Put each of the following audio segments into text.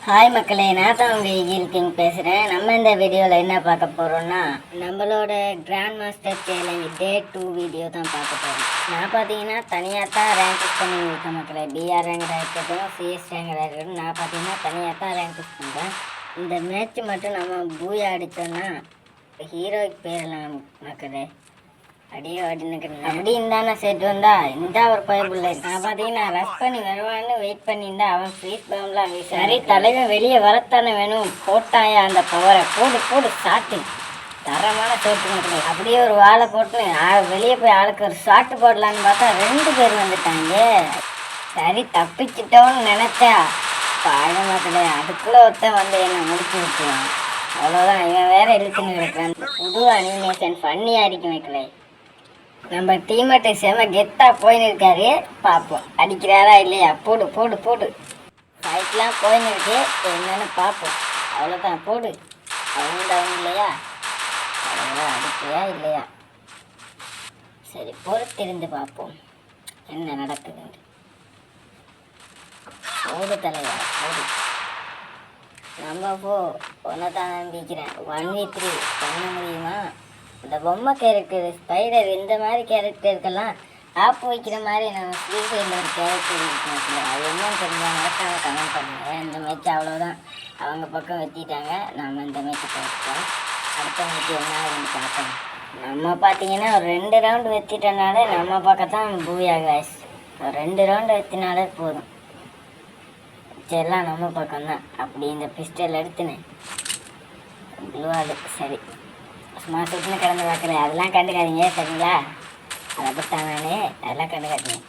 Hi மக்களே, நான் தான் உங்கள் ஈகில் கிங் பேசுகிறேன். நம்ம இந்த வீடியோவில் என்ன பார்க்க போகிறோம்னா, நம்மளோட grand master challenge day 2 video தான் பார்க்க போகிறோம். நான் பார்த்தீங்கன்னா தனியாக தான் ரேங்க் புஷ் பண்ணி இருக்கேன் மக்களே. பிஆர் ரேங்காக இருக்கட்டும், சிஎஸ் ரேங்காக இருக்கட்டும், நான் பார்த்தீங்கன்னா தனியாக தான் ரேங்க் புஷ் பண்ணுறேன். இந்த மேட்ச் மட்டும் நம்ம பூயா அடித்தோன்னா ஹீரோய்க்கு போயிடலாம் மக்களே. அடியோ அப்படின்னு தானே செட் வந்தா இந்த ஒரு பயப்புள்ள. நான் பார்த்தீங்கன்னா ரஷ் பண்ணி வருவான்னு வெயிட் பண்ணியிருந்தா அவன் ஃப்ரீஸ் பம்லாம் சரி தலைவன் வெளியே வரத்தானே வேணும். போட்டாயா அந்த பவரை போடு போடு ஷாட்டு தரமான ஷாட்டு மக்களே. அப்படியே ஒரு வாழை போட்டு வெளியே போய் ஆளுக்கு ஒரு ஷாட்டு போடலான்னு பார்த்தா 2 பேர் வந்துட்டாங்க. சரி தப்பிச்சிட்டோன்னு நினச்சா பாழ மக்களே, அதுக்குள்ளே ஒருத்தன் வந்து என்னை முடிச்சு விட்டுருவான். அவ்வளோதான், இவன் வேற இழுத்துன்னு இருக்கிறான். புது அனிமேஷன் ஃபன்னியாக இருக்கும் மக்களே. நம்ம டீமேட்டு செம கெத்தாக போயின்னு இருக்காரு. பார்ப்போம் அடிக்கிறாரா இல்லையா. போடு போடு போடு ஃபைட்லாம் போயின்னு இருக்கு, என்னன்னு பார்ப்போம். அவ்வளோதான் போடு. டவுன் இல்லையா, அவ்வளோதான் அடிக்கையா இல்லையா. சரி பொறுத்திருந்து பார்ப்போம் என்ன நடக்குதுன்னு. போடு தலைவா போடு. நம்ம ஒன்றை தான் நம்பிக்கிறேன். 1v3 பண்ண முடியுமா? இந்த பொம்மை கேரக்டர் ஸ்பைடர் இந்த மாதிரி கேரக்டருக்கெல்லாம் ஆப் வைக்கிற மாதிரி நம்ம ஃப்ரீ ஃபயரில் ஒரு கேரக்டர் இருக்கு. அது என்னன்னு தெரிஞ்சால் மறக்காம கமெண்ட் பண்ணுங்கள். இந்த மேட்ச் அவ்வளோதான், அவங்க பக்கம் வெற்றிட்டாங்க. நம்ம இந்த மேட்ச்சை பார்த்துட்டோம். அடுத்த மேட்ச் என்ன ஆகுதுன்னு பார்க்கணும். நம்ம பார்த்தீங்கன்னா ஒரு 2 ரவுண்டு வெற்றிட்டனாலே நம்ம பக்கம் தான் பூயா காய்ஸ். ஒரு 2 ரவுண்டு வெற்றினாலே போதும். எல்லாம் நம்ம பக்கம்தான். அப்படி இந்த பிஸ்டல் எடுத்துனேன் ப்ளூவாலு. சரி சும்மா சுட்டுன்னு கிடந்து பார்க்குறேன், அதெல்லாம் கண்டுக்காதீங்க சரிங்களா. அதை பட்டான் நான், அதெல்லாம் கண்டுக்காதீங்க.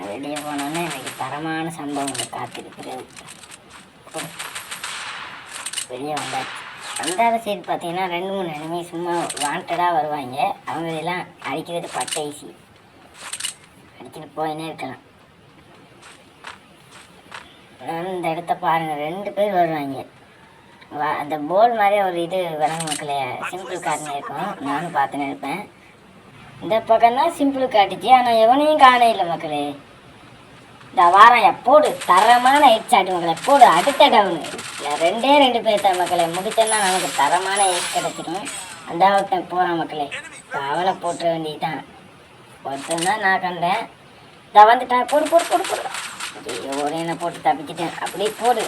வெளியே போனோன்னே எனக்கு தரமான சம்பவம் காத்திருக்கிறது. வெளியே வந்தாச்சு. வந்தாத சைடு பார்த்தீங்கன்னா 2-3 எனிமி சும்மா வாண்டடாக வருவாங்க. அவங்க இதெல்லாம் அடிக்கிறது பட்டை ஈஸி, அடிச்சுட்டு போயினே இருக்கலாம். இந்த இடத்த பாருங்கள், 2 பேர் வருவாங்க. அந்த போல் மாதிரி ஒரு இது விலங்கு மக்களே, சிம்பிள் காட்டுன்னு இருக்கும். நானும் பார்த்துன்னு இருப்பேன். இந்த பக்கம் தான் சிம்பிள் காட்டுச்சு, ஆனால் எவனையும் காண இல்லை மக்களே. இந்த வாரம் எப்போடு தரமான ஹெட் ஷாட் மக்களே. போடு அடுத்த டவுனு. இல்லை 2 பேர் தான் மக்களே. முடிச்சோன்னா நமக்கு தரமான ஹெட் கிடச்சிடும். அந்த ஒருத்தன் போகிறான் மக்களே, அவளை போட்டுற வேண்டியதுதான். ஒருத்தன் தான் நான் கண்டேன். இதை வந்துட்டான். போடு போடு போடு போடு. ஒரு என்ன போட்டு தப்பிச்சிட்டேன். அப்படியே போடு.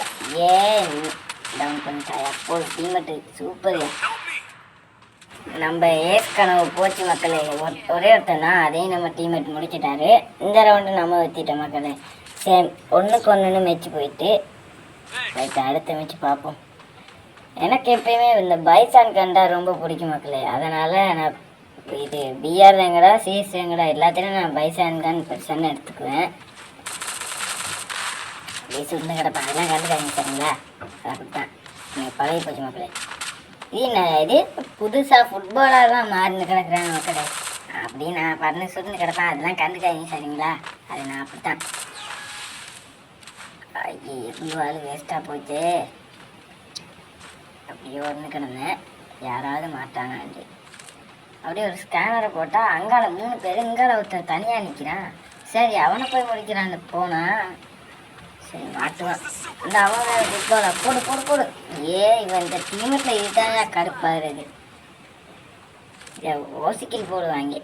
டவுன் பண்ணிட்டாயா. போடு டீமெட்டு சூப்பர். நம்ம ஏஸ் கனவு போச்சு மக்களே. ஒரே ஒருத்தன் தான், அதையும் நம்ம டீமெட் முடிச்சிட்டாரு. இந்த ரவுண்டு நம்ம வச்சுட்டோம் மக்களே. சேம் 1க்கு 1ன்னு மெச்சு போயிட்டு ரைட்டு அடுத்த மெச்சு பார்ப்போம். எனக்கு எப்பயுமே இந்த பைசான் கண்டா ரொம்ப பிடிக்கும் மக்களே. அதனால் நான் இது பிஆர் ரேங்கடா சிஎஸ் ரேங்கடா எல்லாத்தையும் நான் பைசான் கன் பெருசான்னு எடுத்துக்குவேன். சுண்டு கிடப்பேன், அதெல்லாம் கண்டுக்காதீங்க சரிங்களா. அப்படித்தான் எனக்கு பழகி போச்சு மக்களே. இது புதுசாக ஃபுட்பாலாக தான் மாறின்னு கிடக்குறாங்க மக்களே. அப்படி நான் பண்ணு சுண்டு கிடப்பேன், அதெல்லாம் கண்டுக்காதீங்க சரிங்களா. அது நான் அப்படித்தான். எவ்வளோ வேஸ்ட்டாக போச்சு. அப்படியே ஒன்று கிடந்தேன், யாராவது மாட்டாங்க. அப்படியே ஒரு ஸ்கேனரை போட்டால் அங்கால 3 பேர், இங்கால ஒருத்தர் தனியாக நிற்கிறான். சரி அவனை போய் முடிக்கிறான்னு போனால் சரி மாட்டுவான். இந்த அவங்க ஃபுட்பாலை போடு போடு போடு. இவன் இந்த டீமெட்டில் இதுதான் கடுப்பாகிறது. ஓசிக்கில் போடுவாங்க,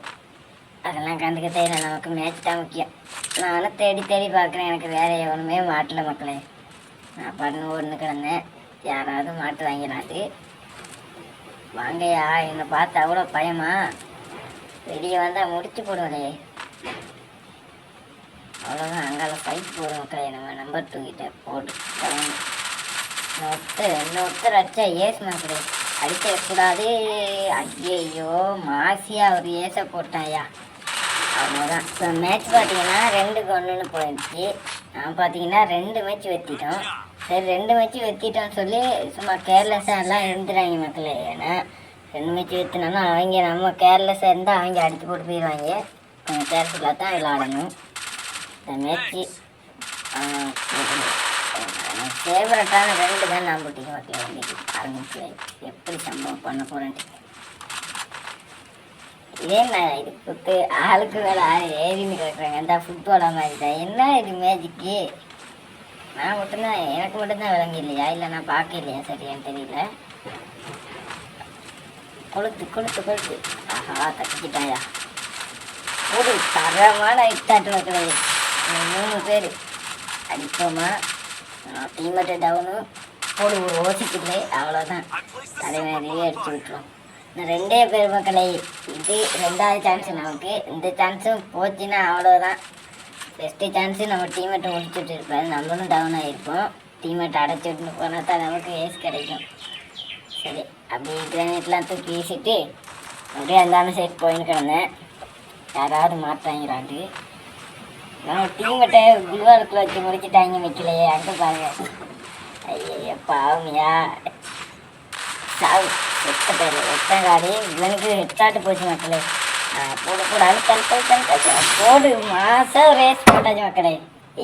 அதெல்லாம் கண்டுக்க தெரியல. நமக்கு மேட்ச் தான் முக்கியம். நானும் தேடி தேடி பார்க்குறேன், எனக்கு வேறு எவனுமே மாட்டல மக்களே. நான் பண்ணு ஒன்று கிடந்தேன், யாராவது மாட்டு வாங்கினாது. வாங்கயா, என்னை பார்த்து அவ்வளோ பயமா. வெளியே வந்தால் முடிச்சு போடுவதே. அவ்வளோதான், அங்கால ஃபைட் போடும் மக்களே. நம்ம நம்பர் 2 கிட்ட போட்டு இன்னொருத்தர் அடிச்சா ஏஸ் மக்களே. அடிக்கக்கூடாது. ஐயோ மாசியா ஒரு ஏசை போட்டாயா. அவ்வளோதான். இப்போ மேட்ச் பார்த்தீங்கன்னா 2க்கு 1ன்னு போயிடுச்சு. நான் பார்த்தீங்கன்னா 2 மேட்ச் வெற்றிட்டோம். சரி 2 மேட்ச் வெற்றிட்டோம்னு சொல்லி சும்மா கேர்லெஸ்ஸாக எல்லாம் இருந்துடுறாங்க மக்களே. ஏன்னா 2 மேட்ச் வெற்றினாலும் அவங்க நம்ம கேர்லெஸ்ஸாக இருந்தால் அவங்க அடித்து போட்டு போயிடுவாங்க. கொஞ்சம் கேர்ஃபுல்லாக தான் விளாடணும். இந்த மேட்ச்சு ஃபேவரட்டான 2 தான் நான் போட்டிங்க மக்களே. இன்றைக்கி ஆரம்பிச்சு எப்படி சம்பவம் பண்ண போகிறேன்ட்டு. இதே நான் இது கொடுத்து ஆளுக்கு வேலை ஏறின்னு கிடக்குறாங்க. இந்த ஃபுட்பாலாக மாதிரி தான். என்ன இது மேஜிக்கு. நான் மட்டும்தான் எனக்கு மட்டும்தான் விளங்கி இல்லையா இல்லை நான் பார்க்க இல்லையா சரியான்னு தெரியல. கொளுத்து கொளுத்து கொளுத்து. ஆஹா தக்கிட்டாயா. ஒரு தரமான இட்டாட்டு மக்களே. 3 பேர் அடிப்போமா. டீமேட்டு டவுனு போடு ஒரு ஓசிக்கில்லை அவ்வளோதான். தலைமையிலேயே அடிச்சு விட்டுரும். இந்த 2 பேர் மக்களே. இது 2வது சான்ஸ் நமக்கு. இந்த சான்ஸும் போச்சுன்னா அவ்வளோதான். ஃபஸ்ட்டு சான்ஸு நம்ம டீமேட்டை முடிச்சுட்டு இருப்பாரு. நம்மளும் டவுன் ஆகிருப்போம். டீமேட்டை அடைச்சி விட்டுன்னு போனால் தான் நமக்கு ஏஸ் கிடைக்கும். சரி அப்படியே கிரானைட்லாம் தூக்கி வீசிட்டு அப்படியே அந்தான சைட் போயின்னு கிடந்தேன். யாராவது மாட்டாங்கிறாண்டு நம்ம டீமேட்டை குல்வாலுக்குள்ள வச்சு முடிச்சுட்டாங்க வைக்கலையே. அங்கே பாருங்க. ஐயா பாவமியா சாவு எத்த பேர் எத்தங்காடி இவனுக்கு ஹெட்ஷாட்டு போச்சு மக்களே. போடு போடு அழுத்த போடு மாதம் ரேஸ் போட்டாச்சு மக்களே.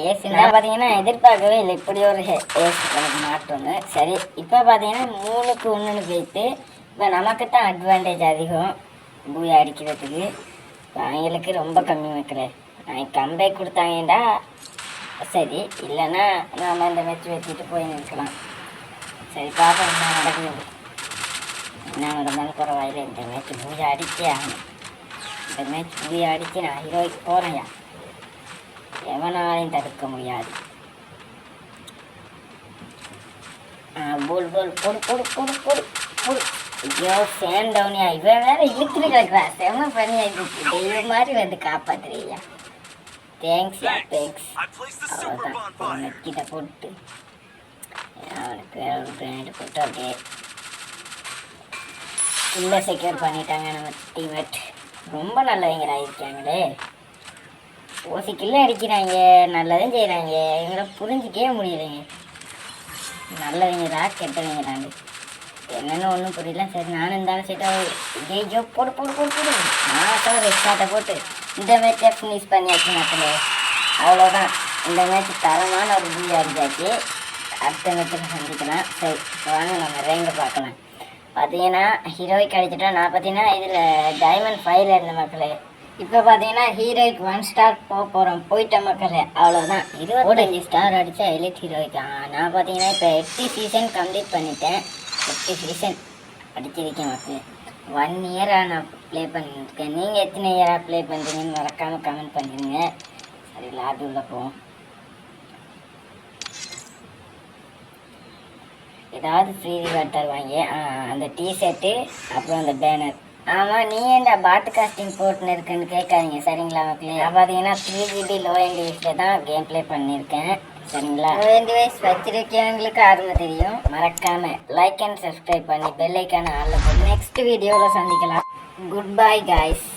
ஏசுனா பார்த்தீங்கன்னா எதிர்பார்க்கவே இல்லை இப்படி ஒரு ஏசு எனக்கு மாட்டோன்னு. சரி இப்போ பார்த்தீங்கன்னா 3க்கு 1ன்னு போயிட்டு இப்போ நமக்கு தான் அட்வான்டேஜ் அதிகம் பூயா அடிக்கிறதுக்கு. அவங்களுக்கு ரொம்ப கம்மி மக்களே. கம்பேக் கொடுத்தாங்கடா சரி, இல்லைன்னா நாம் இந்த மேட்ச் வச்சுட்டு போய் நிற்கலாம். சரி பார்ப்போம் என்ன நடக்குது. என்ன நடந்தாலும் பரவாயில்லை. இந்த மேட்ச் பூஜை அடிச்சே ஆகணும். இந்த மேட்ச் பூஜை அடித்து நான் ஹீரோய்க்கு போகிறேன்யா. எவனாலையும் தடுக்க முடியாது. போல் போல் போடு போடு போடு போடு போடு. ஐயோ ஃபேன் டவுனியா. இவன் வேற இழுத்துட்டு கிடக்குறா. செம பண்ணி ஆகிடுச்சு. தெய்வம் மாதிரி வந்து காப்பாத்துறியா. தேங்க்ஸ்யா தேங்க்ஸ். அவ்வளோதான் நெக்கிட்ட போட்டு அவனுக்கு பிராண்ட் போட்டு அப்படியே இல்லை செக்யூர் பண்ணிட்டாங்க நம்ம டீமேட். ரொம்ப நல்லவங்களா இருக்காங்களே. ஓசிக்கில்ல அடிக்கிறாங்க, நல்லதும் செய்கிறாங்க. இவங்கள புரிஞ்சிக்கவே முடியலைங்க. நல்லவங்கடா கெட்டவங்கடாண்டு என்னென்னு ஒன்றும் புரியல. சரி நானும் இருந்தாலும் சரி ஐயோ போடு போடு போடு போடு. மாதம் ரெஸ்டார்ட்டை போட்டு இந்த மேட்சை ஃபினிஷ் பண்ணியாச்சு மக்களே. அவ்வளோதான். இந்த மேட்ச் தரமான ஒரு பூஜை அடிச்சாச்சு. அடுத்த மேட்சுக்கு சந்திக்கலாம். சரி வாங்க நம்ம ரேங்கை பார்க்கலாம். பார்த்தீங்கன்னா ஹீரோய்க்கு அடிச்சிட்டோம். நான் பார்த்தீங்கன்னா இதில் டைமண்ட் 5ல் இருந்த மக்களே. இப்போ பார்த்தீங்கன்னா ஹீரோய்க்கு 1 ஸ்டார் போக போகிறோம். போயிட்ட மக்களே அவ்வளோதான். 25 ஸ்டார் அடித்தா எலிட் ஹீரோய்க்கு. நான் பார்த்தீங்கன்னா இப்போ 8 சீசன் கம்ப்ளீட் பண்ணிட்டேன். 8 சீசன் அடிச்சிருக்கேன் மக்களே. 1 இயராக நான் ப்ளே பண்ணியிருக்கேன். நீங்கள் எத்தனை இயராக ப்ளே பண்ணுறீங்கன்னு மறக்காமல் கமெண்ட் பண்ணிடுங்க. சரி லாபி உள்ள போவோம். ஏதாவது ஃப்ரீ ரிவார்ட் தருவாங்க. அந்த டிஷர்ட்டு அப்புறம் அந்த பேனர். ஆமாம் நீ ஏன்டா பாட்டு காஸ்டிங் போட்டுன்னு இருக்குன்னு கேட்காதீங்க சரிங்களா மக்களே. நான் பார்த்தீங்கன்னா 3GB லோ எண்ட் வயசில் தான் கேம் ப்ளே பண்ணியிருக்கேன் சரிங்களா. லோ எண்ட் வயசு வச்சிருக்கவங்களுக்கு ஆர்வம் தெரியும். மறக்காமல் லைக் அண்ட் சப்ஸ்கிரைப் பண்ணி பெல் ஐக்கான ஆளில் போட்டு நெக்ஸ்ட் வீடியோவில் சந்திக்கலாம். Good bye guys.